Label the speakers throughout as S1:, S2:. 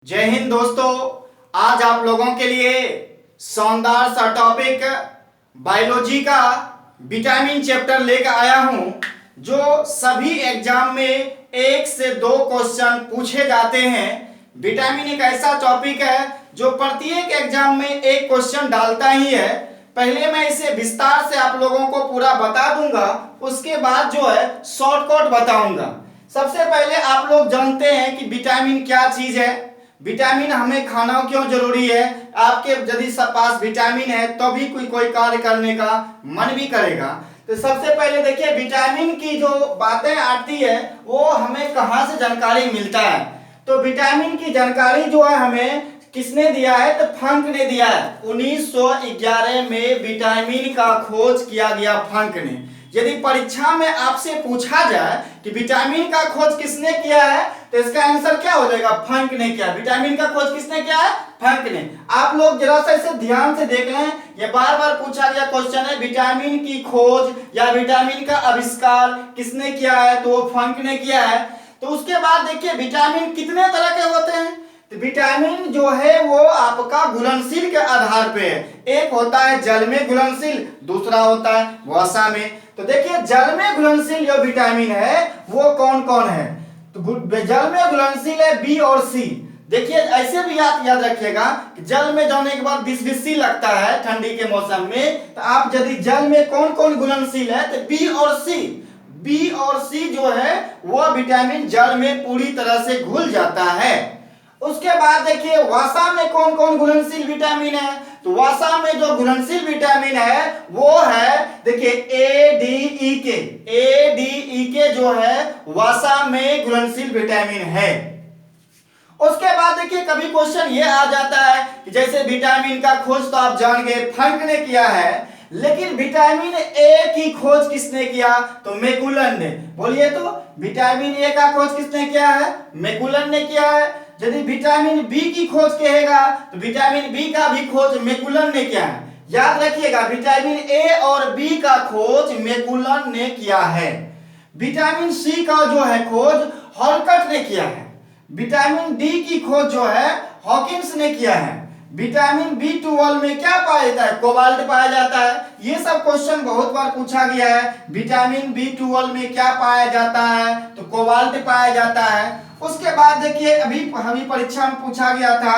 S1: जय हिंद दोस्तों। आज आप लोगों के लिए शानदार सा टॉपिक बायोलॉजी का विटामिन चैप्टर लेकर आया हूं, जो सभी एग्जाम में एक से दो क्वेश्चन पूछे जाते हैं। विटामिन एक ऐसा टॉपिक है जो प्रत्येक एग्जाम में एक क्वेश्चन डालता ही है। पहले मैं इसे विस्तार से आप लोगों को पूरा बता दूंगा, उसके बाद जो है शॉर्टकट बताऊंगा। सबसे पहले आप लोग जानते हैं कि विटामिन क्या चीज है, विटामिन हमें खाना क्यों जरूरी है। आपके यदि सब पास विटामिन है तभी कोई कार्य करने का मन भी करेगा। तो सबसे पहले देखिए, विटामिन की जो बातें आती है वो हमें कहाँ से जानकारी मिलता है। तो विटामिन की जानकारी जो है हमें किसने दिया है, तो फंक ने दिया है। 1911 में विटामिन का खोज किया गया फंक ने। यदि परीक्षा में आपसे पूछा जाए कि विटामिन का खोज किसने किया है, तो इसका आंसर क्या हो जाएगा, फंक ने किया। विटामिन का खोज किसने किया है, फंक ने। आप लोग जरा सा इसे ध्यान से देख लें, ये बार बार पूछा गया क्वेश्चन है, विटामिन की खोज या विटामिन का आविष्कार किसने किया है, तो वो फंक ने किया है। तो उसके बाद देखिए, विटामिन कितने तरह के होते हैं। तो विटामिन जो है वो आपका घुलनशील के आधार पे है। एक होता है जल में घुलनशील, दूसरा होता है वसा में। तो देखिए, जल में घुलनशील जो विटामिन है वो कौन कौन है, तो जल में घुलनशील है बी और सी। देखिए, ऐसे भी याद रखिएगा कि जल में जाने के बाद विष लगता है ठंडी के मौसम में। तो आप यदि जल में कौन कौन घुलनशील है, तो बी और सी जो है वो विटामिन जल में पूरी तरह से घुल जाता है। उसके बाद देखिए, वसा में कौन कौन घुलनशील विटामिन है, तो वसा में जो घुलनशील विटामिन है वो है, देखिए ADE के जो है वसा में घुलनशील विटामिन है। उसके बाद देखिए, कभी क्वेश्चन ये आ जाता है कि जैसे विटामिन का खोज तो आप जान गए फंक ने किया है, लेकिन विटामिन ए की खोज किसने किया, तो मैकुलन ने। बोलिए तो, विटामिन ए का खोज किसने किया है, मैकुलन ने किया है। यदि विटामिन बी की खोज कहेगा तो विटामिन बी का भी खोज मैकुलन ने किया है। याद रखिएगा, विटामिन ए और बी का खोज मैकुलन ने किया है। विटामिन सी का जो है खोज हॉलकट ने किया है। विटामिन डी की खोज जो है हॉकिंस ने किया है। विटामिन B12 में क्या पाया जाता है, कोबाल्ट पाया जाता है। ये सब क्वेश्चन बहुत बार पूछा गया है। विटामिन B12 में क्या पाया जाता है, तो कोबाल्ट पाया जाता है। उसके बाद देखिए, अभी परीक्षा में पूछा गया था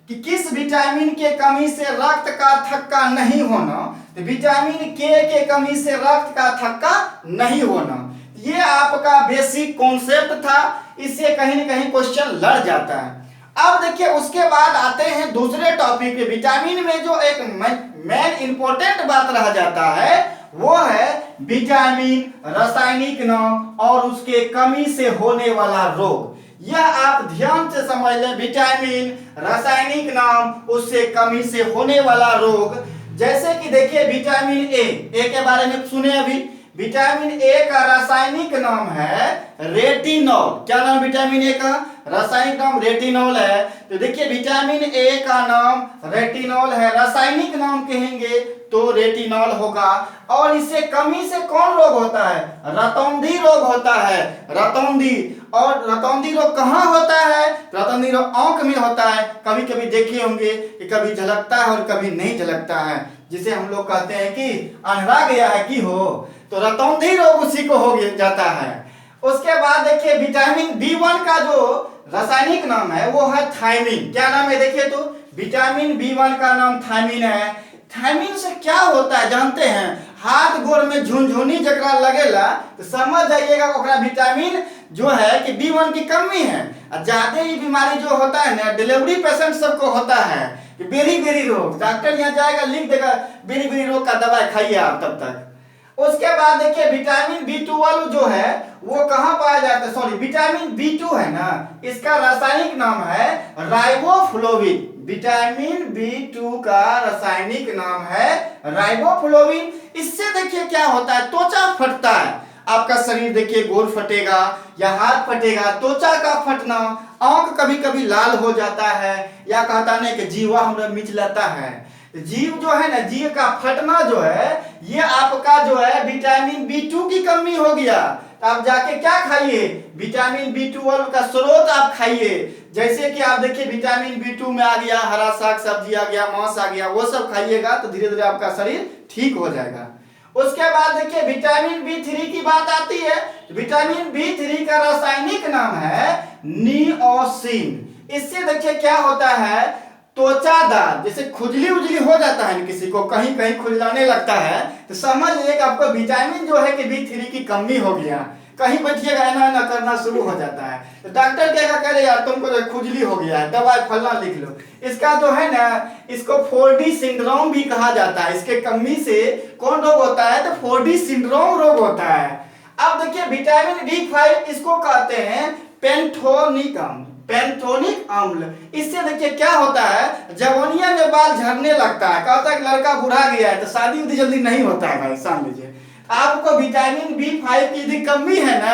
S1: कि किस विटामिन के कमी से रक्त का थक्का नहीं होना, तो विटामिन के कमी से रक्त का थक्का नहीं होना। ये आपका बेसिक कॉन्सेप्ट था, इससे कहीं ना कहीं क्वेश्चन लड़ जाता है। अब देखिए, उसके बाद आते हैं दूसरे टॉपिक पे। विटामिन में जो एक मेन इंपॉर्टेंट बात रह जाता है वो है विटामिन रासायनिक नाम और उसके कमी से होने वाला रोग। यह आप ध्यान से समझ लें, विटामिन रासायनिक नाम उससे कमी से होने वाला रोग। जैसे कि देखिए, विटामिन ए के बारे में सुने अभी। विटामिन ए का रासायनिक नाम है रेटिनॉल। क्या नाम विटामिन ए का, रासायनिक नाम रेटिनॉल है। तो देखिए, विटामिन ए का नाम रेटिनॉल है, रासायनिक नाम कहेंगे तो रेटिनॉल होगा। और इससे कमी से कौन रोग होता है, रतौंधी रोग होता है, रतौंधी। और रतौंधी रोग कहाँ होता है, रतौंधी रोग आंख में होता है। कभी कभी देखे होंगे कि कभी झलकता है और कभी नहीं झलकता है, जिसे हम लोग कहते हैं कि अंधरा गया है कि हो, तो रतौंधी रोग उसी को हो जाता है। उसके बाद देखिए, विटामिन B1 का जो रासायनिक नाम है वो है थायमिन। क्या नाम है, देखिए तो, विटामिन B1 का नाम थायमिन है। थायमिन से क्या होता है जानते हैं, हाथ गोड़ में झुनझुनी जकरा लगेला तो समझ जाइएगा ओकरा विटामिन जो है कि B1 की कमी है। ज्यादा ही बीमारी जो होता है ना, डिलीवरी पेशेंट सबको होता है कि बेरी रोग, डॉक्टर यहाँ जाएगा लिख देगा बेरी रोग का दवाई खाइए आप तब तक। उसके बाद देखिए, विटामिन B12 जो है वो कहाँ पाया जाता है, सॉरी विटामिन B2 है ना, इसका रासायनिक नाम है राइबोफ्लोविन। विटामिन B2 का रासायनिक नाम है राइबोफ्लोविन। इससे देखिए क्या होता है, त्वचा फटता है। आपका शरीर देखिए, गोड़ फटेगा या हाथ फटेगा, त्वचा का फटना, आंख कभी कभी लाल हो जाता है, या कहता नहीं कि जीवा हमरा मिचलाता है। जीव जो है ना, जीव का फटना जो है ये आपका जो है विटामिन B2 की कमी हो गया। तो आप जाके क्या खाइए, विटामिन B12 का स्रोत आप खाइए। जैसे कि आप देखिए विटामिन B2 में आ गया, हरा साग सब्जी आ गया, मांस आ गया, वो सब खाइएगा तो धीरे धीरे आपका शरीर ठीक हो जाएगा। उसके बाद देखिए विटामिन B3 की बात आती है। विटामिन B3 का रासायनिक नाम है निओसिन। इससे देखिए क्या होता है, त्वचादार, जैसे खुजली उजली हो जाता है किसी को, कहीं कहीं खुजलाने लगता है, तो समझ लीजिए कि आपको विटामिन जो है कि B3 की कमी हो गया। कहीं बैठिएगा ना करना शुरू हो जाता है, तो डॉक्टर क्या करे, यार तुमको तो खुजली हो गया है, दवाई फलना लिख लो। इसका जो है ना, इसको 4D सिंड्रोम भी कहा जाता है। इसके कमी से कौन रोग होता है, तो 4D सिंड्रोम रोग होता है। अब देखिए विटामिन B5 इसको कहते हैं पेंथोनिक अम्ल। पेंथोनिक अम्ल, इससे देखिए क्या होता है, जवानिया में बाल झड़ने लगता है। कहता है कि लड़का बुढ़ा गया है तो शादी उदी जल्दी नहीं होता है। भाई समझ लीजिए, आपको विटामिन B5 की यदि कमी है ना,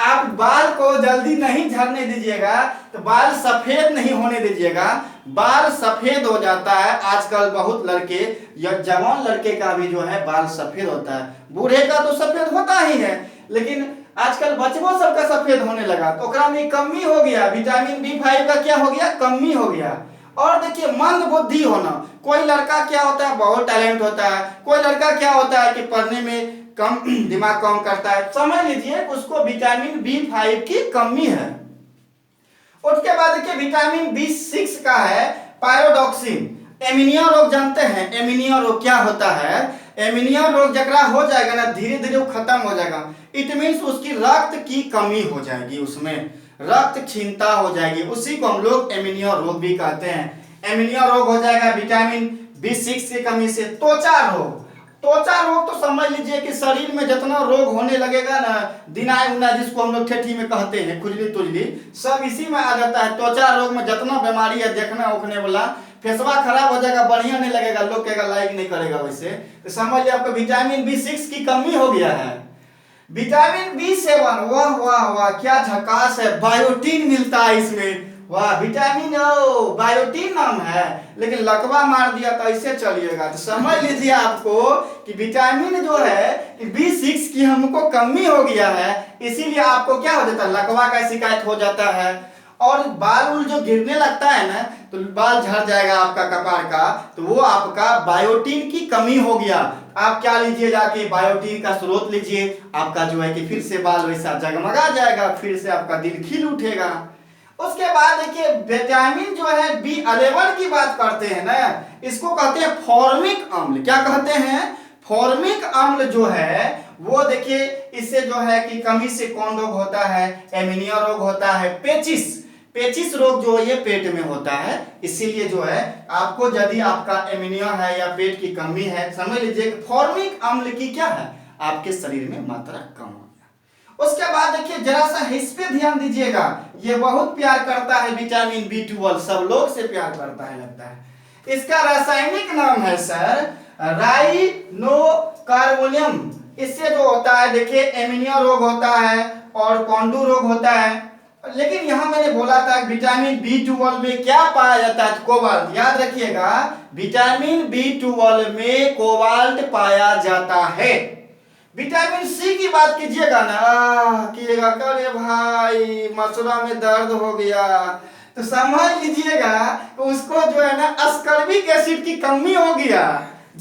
S1: आप बाल को जल्दी नहीं झड़ने दीजिएगा, तो बाल सफेद नहीं होने दीजिएगा। बाल सफेद हो जाता है आजकल बहुत लड़के या जवान लड़के का भी जो है बाल सफेद होता है। बूढ़े का तो सफेद होता ही है, लेकिन आजकल बच्चों सबका सफेद होने लगा, तो ओकरा में कमी हो गया। विटामिन B5 का क्या हो गया, कमी हो गया। और देखिए मंद बुद्धि होना, कोई लड़का क्या होता है बहुत टैलेंट होता है, कोई लड़का क्या होता है कि पढ़ने में कम दिमाग कम करता है, समझ लीजिए उसको विटामिन B5 की कमी है। उसके बाद देखिए विटामिन B6 का है पायरोडॉक्सिन। एमीनिया रोग जानते हैं, एमीनिया रोग क्या होता है, एमीनिया रोग जकरा हो जाएगा ना, धीरे धीरे वो खत्म हो जाएगा। इट मीन्स उसकी रक्त की कमी हो जाएगी, उसमें रक्त क्षीणता हो जाएगी, उसी को हम लोग एमीनिया रोग भी कहते हैं। एमीनिया रोग हो जाएगा विटामिन B6 की कमी से। त्वचा रोग, त्वचा रोग तो समझ लीजिए कि शरीर में जितना रोग होने लगेगा ना, दिनाय उना जिसको हम लोग ठेठी में कहते हैं, खुजली तुजली, सब इसी में आ जाता है। त्वचा रोग में जितना बीमारी है देखना उखने वाला, फेसवा खराब हो जाएगा, बढ़िया नहीं लगेगा, लोग कहेगा लाइक नहीं करेगा वैसे, तो समझ लिया आपको विटामिन B6 की कमी हो गया है। विटामिन B7, वाह वाह वाह क्या झकास है, बायोटीन मिलता है इसमें, वाह विटामिन ओ बायोटीन नाम है, लेकिन लकवा मार दिया तो ऐसे चलिएगा। तो समझ लीजिए आपको कि विटामिन जो है कि B6 की हमको कमी हो गया है, इसीलिए आपको क्या हो जाता है, लकवा का शिकायत हो जाता है। और बाल उल जो गिरने लगता है ना, तो बाल झड़ जाएगा आपका कपार का, तो वो आपका बायोटीन की कमी हो गया। आप क्या लीजिए, जाके बायोटीन का स्रोत लीजिए, आपका जो है कि फिर से बाल वैसा जगमगा जाएगा, फिर से आपका दिल खिल उठेगा। उसके बाद देखिए विटामिन जो है B11 की बात करते हैं ना, इसको कहते हैं फॉर्मिक अम्ल। क्या कहते हैं, फॉर्मिक अम्ल जो है वो देखिए इससे जो है कि कमी से कौन रोग होता है, एमीनिया रोग होता है। पेचिस, पेचिस रोग जो ये पेट में होता है, इसीलिए जो है आपको यदि आपका एमीनिया है या पेट की कमी है, समझ लीजिए फॉर्मिक अम्ल की क्या है, आपके शरीर में मात्रा कम हो गया। उसके बाद देखिए जरा सा इस पे ध्यान दीजिएगा, ये बहुत प्यार करता है विटामिन B12, सब लोग से प्यार करता है लगता है। इसका रासायनिक नाम है सर राइनोकार्बोनियम। इससे जो होता है देखिए एमीनिया रोग होता है और पांडु रोग होता है। लेकिन यहां मैंने बोला था विटामिन B12 में क्या पाया जाता है, कोबाल्ट। याद रखिएगा विटामिन B12 में कोबाल्ट पाया जाता है। विटामिन C की बात कीजिएगा ना, कीजिएगा अरे भाई मसूड़ा में दर्द हो गया, तो समझ लीजिएगा उसको जो है ना अस्कॉर्बिक एसिड की कमी हो गया।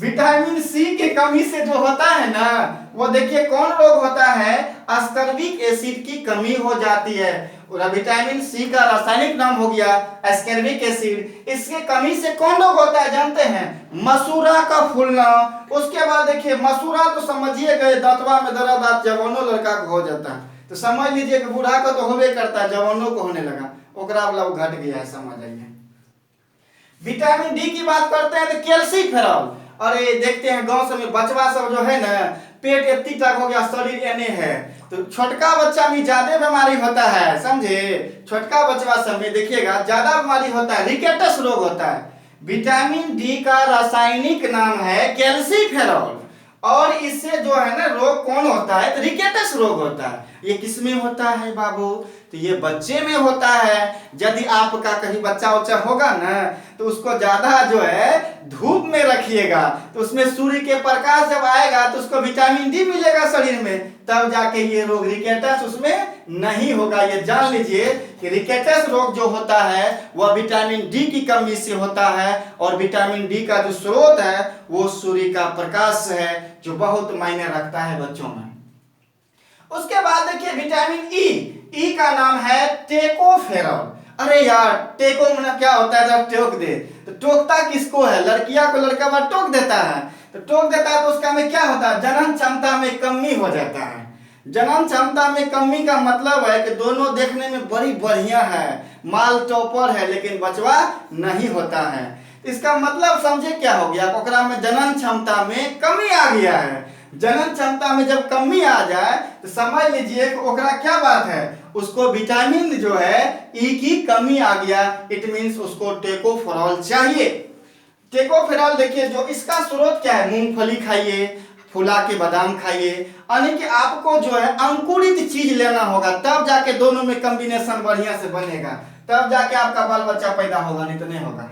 S1: विटामिन C की कमी से जो होता है ना, वो देखिए कौन रोग होता है, अस्कॉर्बिक एसिड की कमी हो जाती है। और विटामिन C का रासायनिक नाम हो गया एस्कॉर्बिक एसिड। इसके कमी से कौन रोग होता है जानते हैं, मसूड़ा का फूलना। उसके बाद देखिए मसूड़ा तो समझिए गए, दांतवा में दर्द आप जवानों लड़का को हो जाता है, तो समझ लीजिए कि बूढ़ा को तो होबे करता है, जवानों को होने लगा, ओकरा वाला वो घट गया है, समझ आइए। विटामिन D की बात करते हैं तो कैल्सीफेरॉल। अरे देखते हैं गांव सब में बचवा सब जो है ना, पेट इतनी तक हो गया, शरीर एने है, तो छोटका बच्चा में ज्यादा बीमारी होता है, समझे। छोटका बच्चा सब में देखिएगा ज्यादा बीमारी होता है, रिकेटस रोग होता है। विटामिन D का रासायनिक नाम है कैल्सीफेरॉल, और इससे जो है ना रोग कौन होता है, तो रिकेटस रोग होता है। ये किस में होता है बाबू? तो ये बच्चे में होता है। यदि आपका कहीं बच्चा उच्चा होगा ना तो उसको ज्यादा जो है धूप में रखिएगा, तो उसमें सूर्य के प्रकाश जब आएगा तो उसको विटामिन डी मिलेगा शरीर में, तब जाके ये रोग रिकेटस उसमें नहीं होगा। ये जान लीजिए कि रिकेटस रोग जो होता है वह विटामिन डी की कमी से होता है, और विटामिन डी का जो स्रोत है वो सूर्य का प्रकाश है, जो बहुत मायने रखता है बच्चों में। उसके बाद देखिए विटामिन ई का नाम है टेकोफेरॉल। अरे यार टेको मतलब क्या होता है? जब टोक दे, तो टोकता किसको है? लड़कियां को लड़का बार टोक देता है, तो टोक देता है तो उसका में क्या होता है? जनन क्षमता में कमी हो जाता है। जनन क्षमता में कमी का मतलब है कि दोनों देखने में बड़ी बढ़िया है, माल टॉपर है, लेकिन बचवा नहीं होता है। इसका मतलब समझे क्या हो गया? ओकरा में जनन क्षमता में कमी आ गया है। जनन क्षमता में जब कमी आ जाए तो समझ लीजिए कि ओकरा क्या बात है, उसको विटामिन जो है ई की कमी आ गया। इट मींस उसको टेकोफेरॉल चाहिए। टेकोफेरॉल देखिए जो इसका स्रोत क्या है? मूंगफली खाइए, फुला के बादाम खाइए, यानी कि आपको जो है अंकुरित चीज लेना होगा, तब जाके दोनों में कॉम्बिनेशन बढ़िया से बनेगा, तब जाके आपका बाल बच्चा पैदा होगा, नहीं तो नहीं होगा।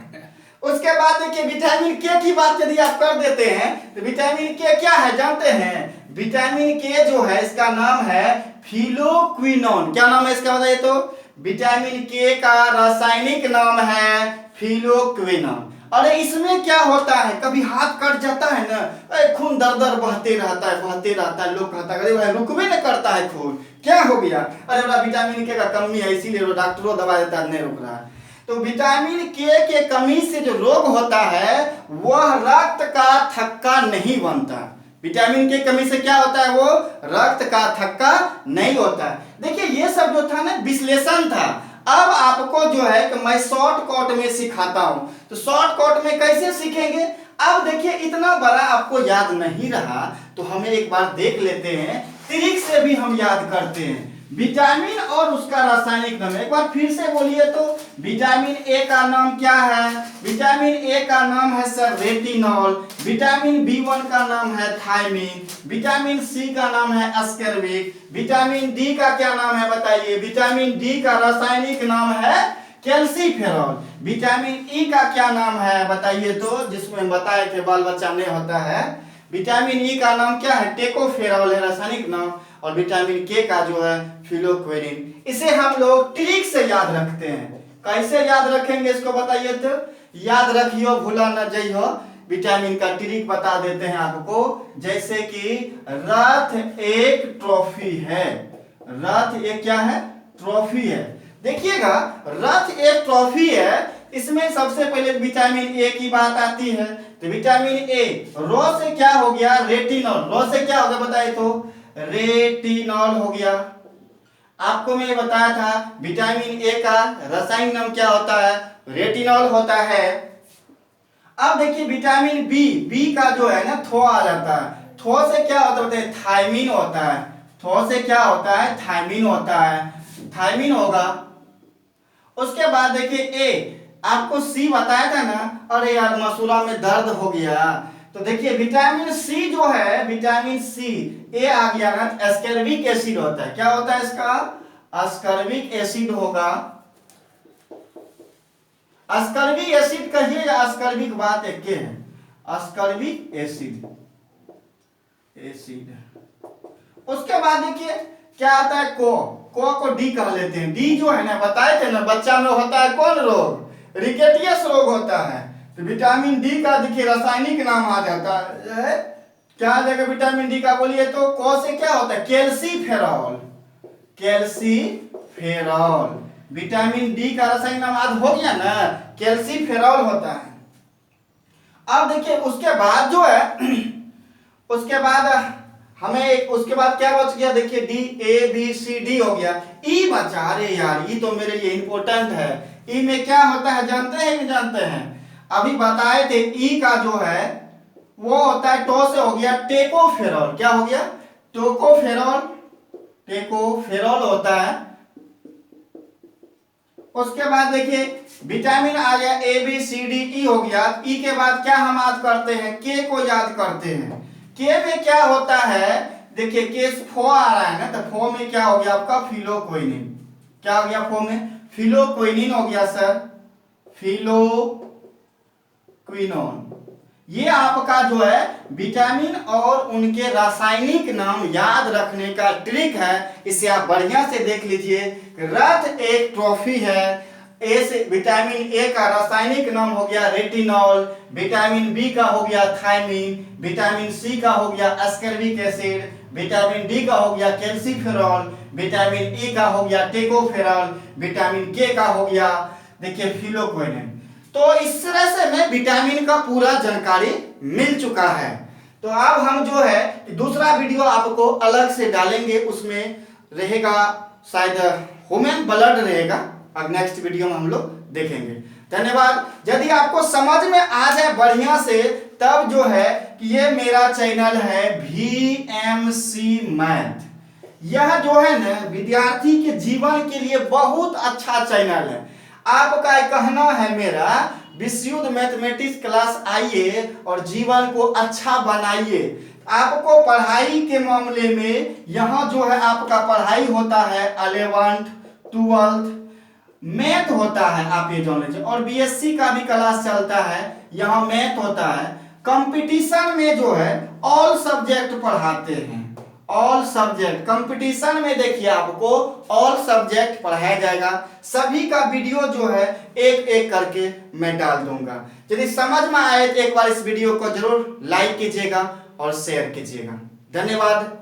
S1: उसके बाद देखिए विटामिन के की बात यदि आप कर देते हैं तो विटामिन के क्या है जानते हैं? विटामिन के जो है इसका नाम है फिलोक्विनोन। क्या नाम है इसका बताइए तो? विटामिन के का रासायनिक नाम है फिलोक्विनोन। अरे इसमें क्या होता है? कभी हाथ कट जाता है ना, खून दर दर बहते रहता है, लोग कहता है भाई रुकवे न करता है खून, क्या हो गया? अरे बड़ा विटामिन के का कमी है, इसीलिए डॉक्टरों दवा देता है, नहीं रुक रहा है। तो विटामिन के कमी से जो रोग होता है वह रक्त का थक्का नहीं बनता। विटामिन के कमी से क्या होता है? वो रक्त का थक्का नहीं होता है। देखिए ये सब जो था ना विश्लेषण था। अब आपको जो है कि मैं शॉर्टकट में सिखाता हूं, तो शॉर्टकट में कैसे सीखेंगे? अब देखिए इतना बड़ा आपको याद नहीं रहा तो हमें एक बार देख लेते हैं, ट्रिक से भी हम याद करते हैं। विटामिन और उसका रासायनिक नाम एक बार फिर से बोलिए तो। विटामिन ए का नाम क्या है? विटामिन ए का नाम है सर रेटिनॉल। विटामिन बी1 का नाम है थायमिन। विटामिन सी का नाम है अस्कॉर्बिक। विटामिन डी का क्या नाम है बताइए? विटामिन डी का रासायनिक नाम है कैल्सीफेरॉल। विटामिन ई का क्या नाम है बताइए तो, जिसमें बताए थे बाल बच्चा नहीं होता है। विटामिन ई का नाम क्या है? टेकोफेरॉल है रासायनिक नाम, और विटामिन के का जो है फिलोक्विनिन। इसे हम लोग ट्रिक से याद रखते हैं। कैसे याद रखेंगे इसको बताइए तो? याद रखियो, भूला न जाइयो। विटामिन का ट्रिक बता देते हैं आपको, जैसे कि रथ एक ट्रॉफी है। रथ एक क्या है? ट्रॉफी है। देखिएगा रथ एक ट्रॉफी है, इसमें सबसे पहले विटामिन ए की बात आती है। तो विटामिन ए रो से क्या हो गया? रेटिनॉल। रो से क्या हो गया बताइए तो? रेटिनॉल हो गया। आपको मैं बताया था विटामिन ए का रासायनिक नाम क्या होता है? रेटिनॉल होता है। अब देखिए विटामिन बी का जो है ना थो आ जाता है। थो से क्या होता है? थायमिन होता है। थो से क्या होता है? थायमिन होता है। थायमिन होगा। उसके बाद देखिए ए, आपको सी बताया था ना, अरे यार मसूड़ा में दर्द हो गया, तो देखिए विटामिन सी जो है, विटामिन सी ए आ गया ना, एस्कॉर्बिक एसिड होता है। क्या होता है इसका? एस्कॉर्बिक एसिड होगा। एस्कॉर्बिक एसिड कहिए या एस्कॉर्बिक बात एक के है? Ascorbic acid. उसके बाद देखिए क्या आता है? को डी कह लेते हैं। डी जो है ना बताए थे ना बच्चा में होता है कौन रोग? रिकेटियस रोग होता है। तो विटामिन डी का देखिए रासायनिक नाम आ जाता है, क्या आ जाएगा विटामिन डी का बोलिए तो? को से क्या होता है? कैल्सीफेरॉल। कैल्सीफेरॉल विटामिन डी का रासायनिक नाम आज हो गया ना, कैल्सीफेरॉल होता है। अब देखिए उसके बाद जो है उसके बाद हमें उसके बाद क्या बच गया? देखिए D, A B C D हो गया। ई बचा। अरे यार ई तो मेरे लिए इंपॉर्टेंट है। ई में क्या होता है जानते हैं? नहीं जानते हैं? अभी बताए थे ई का जो है वो होता है टो से हो गया टेकोफेरॉल। क्या हो गया? टोकोफेरॉल। टेकोफेरॉल होता है। उसके बाद देखिए विटामिन आ गया ए बी सी डी ई हो गया। ई के बाद क्या हम याद करते हैं? के को याद करते हैं। के में क्या होता है? देखिए केस फो आ रहा है ना, तो फो में क्या हो गया आपका फिलोक्विनिन, क्या हो गया फो में फिलोक्विनिन हो गया सर, फिलोक्विनोन। ये आपका जो है विटामिन और उनके रासायनिक नाम याद रखने का ट्रिक है, इसे आप बढ़िया से देख लीजिए। रथ एक ट्रॉफी है, ए से विटामिन ए का रासायनिक नाम हो गया रेटिनॉल, विटामिन बी का हो गया थायमिन, विटामिन सी का हो गया एस्कॉर्बिक एसिड, विटामिन डी का हो गया कैल्सीफेरॉल, विटामिन ई का हो गया टेकोफेरॉल, विटामिन के का हो गया देखिए फिलोक्विनिन। तो इस तरह से हमें विटामिन का पूरा जानकारी मिल चुका है। तो अब हम जो है दूसरा वीडियो आपको अलग से डालेंगे, उसमें रहेगा शायद ह्यूमन ब्लड रहेगा, अब नेक्स्ट वीडियो में हम लोग देखेंगे। धन्यवाद। यदि आपको समझ में आ जाए बढ़िया से, तब जो है कि ये मेरा चैनल है VMC मैथ। यह जो है ना विद्यार्थी के जीवन के लिए बहुत अच्छा चैनल है। आपका कहना है मेरा, विशुद्ध मैथमेटिक्स क्लास आइए और जीवन को अच्छा बनाइए। आपको पढ़ाई के मामले में यहाँ जो है आपका पढ़ाई होता है 11th 12th मैथ होता है, आप ये जान लीजिए, और BSc का भी क्लास चलता है, यहाँ मैथ होता है। कंपटीशन में जो है ऑल सब्जेक्ट पढ़ाते हैं, ऑल सब्जेक्ट। कंपटीशन में देखिए आपको ऑल सब्जेक्ट पढ़ाया जाएगा। सभी का वीडियो जो है एक एक करके मैं डाल दूंगा। यदि समझ में आए तो एक बार इस वीडियो को जरूर लाइक कीजिएगा और शेयर कीजिएगा। धन्यवाद।